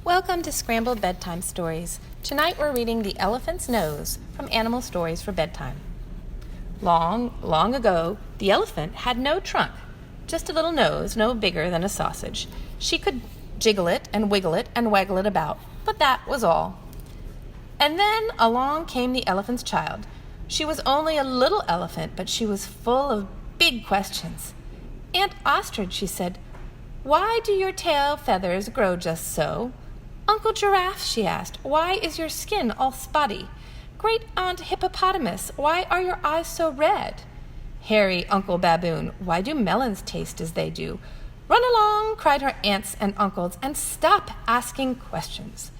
Welcome to Scramble Bedtime Stories. Tonight we're reading The Elephant's Nose from Animal Stories for Bedtime. Long, long ago, the elephant had no trunk, just a little nose no bigger than a sausage. She could jiggle it and wiggle it and waggle it about, but that was all. And then along came the elephant's child. She was only a little elephant, but she was full of big questions. "Aunt Ostrich," she said, "why do your tail feathers grow just so? Uncle Giraffe," she asked, "why is your skin all spotty? Great Aunt Hippopotamus, why are your eyes so red? Hairy Uncle Baboon, why do melons taste as they do? Run along," cried her aunts and uncles, "and stop asking questions."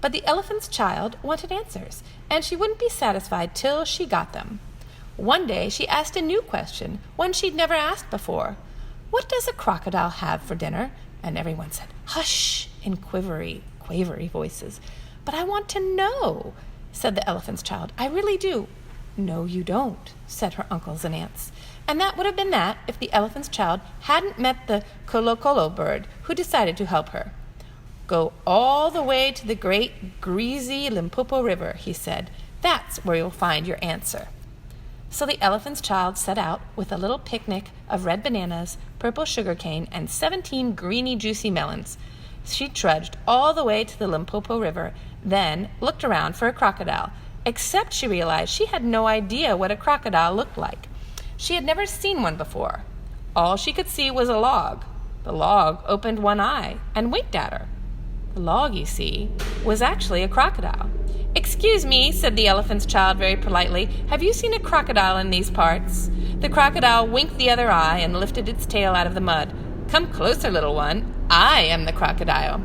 But the elephant's child wanted answers, and she wouldn't be satisfied till she got them. One day she asked a new question, one she'd never asked before. "What does a crocodile have for dinner?" And everyone said, "Hush," in quavery voices. "But I want to know," said the elephant's child. "I really do." "No, you don't," said her uncles and aunts. And that would have been that if the elephant's child hadn't met the colo bird, who decided to help her. "Go all the way to the great, greasy Limpopo River," he said. "That's where you'll find your answer." So the elephant's child set out with a little picnic of red bananas, purple sugarcane, and 17 greeny, juicy melons. She trudged all the way to the Limpopo River, then looked around for a crocodile, except she realized she had no idea what a crocodile looked like. She had never seen one before. All she could see was a log. The log opened one eye and winked at her. The log, you see, was actually a crocodile. "Excuse me," said the elephant's child very politely, "have you seen a crocodile in these parts?" The crocodile winked the other eye and lifted its tail out of the mud. "Come closer, little one. I am the crocodile."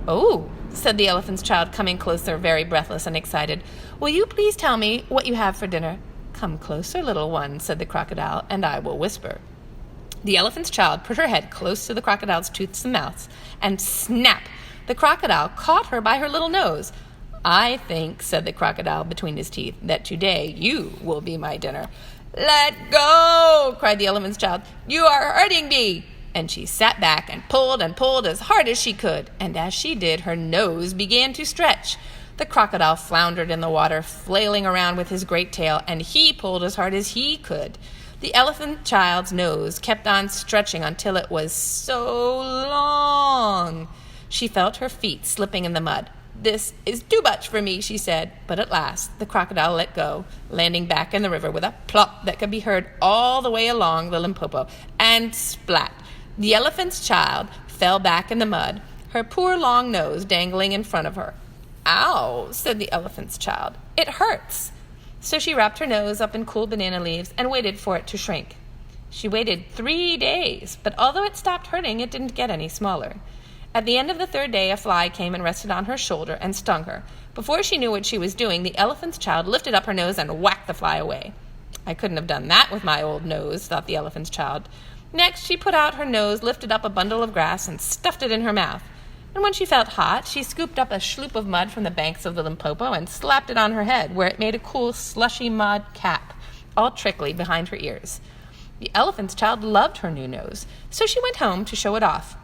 "Oh," said the elephant's child, coming closer, very breathless and excited. "Will you please tell me what you have for dinner?" "Come closer, little one," said the crocodile, "and I will whisper." The elephant's child put her head close to the crocodile's toothsome mouth, and snap! The crocodile caught her by her little nose. "I think," said the crocodile between his teeth, "that today you will be my dinner." "Let go!" cried the elephant's child. "You are hurting me!" And she sat back and pulled as hard as she could, and as she did, her nose began to stretch. The crocodile floundered in the water, flailing around with his great tail, and he pulled as hard as he could. The elephant child's nose kept on stretching until it was so long. She felt her feet slipping in the mud. "This is too much for me," she said. But at last the crocodile let go, landing back in the river with a plop that could be heard all the way along the Limpopo, and splat! The elephant's child fell back in the mud, her poor long nose dangling in front of her. "Ow," said the elephant's child. "It hurts." So she wrapped her nose up in cool banana leaves and waited for it to shrink. She waited 3 days, but although it stopped hurting, it didn't get any smaller. At the end of the 3rd day, a fly came and rested on her shoulder and stung her. Before she knew what she was doing, the elephant's child lifted up her nose and whacked the fly away. "I couldn't have done that with my old nose," thought the elephant's child. Next, she put out her nose, lifted up a bundle of grass, and stuffed it in her mouth. And when she felt hot, she scooped up a sloop of mud from the banks of the Limpopo and slapped it on her head, where it made a cool, slushy mud cap, all trickly behind her ears. The elephant's child loved her new nose, so she went home to show it off.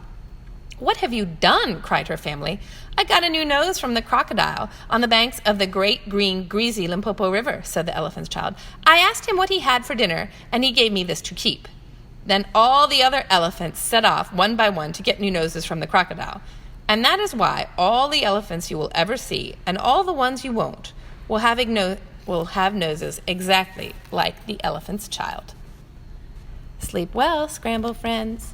"What have you done?" cried her family. "I got a new nose from the crocodile on the banks of the great, green, greasy Limpopo River," said the elephant's child. "I asked him what he had for dinner, and he gave me this to keep." Then all the other elephants set off one by one to get new noses from the crocodile. And that is why all the elephants you will ever see, and all the ones you won't, will have noses exactly like the elephant's child. Sleep well, Scramble friends.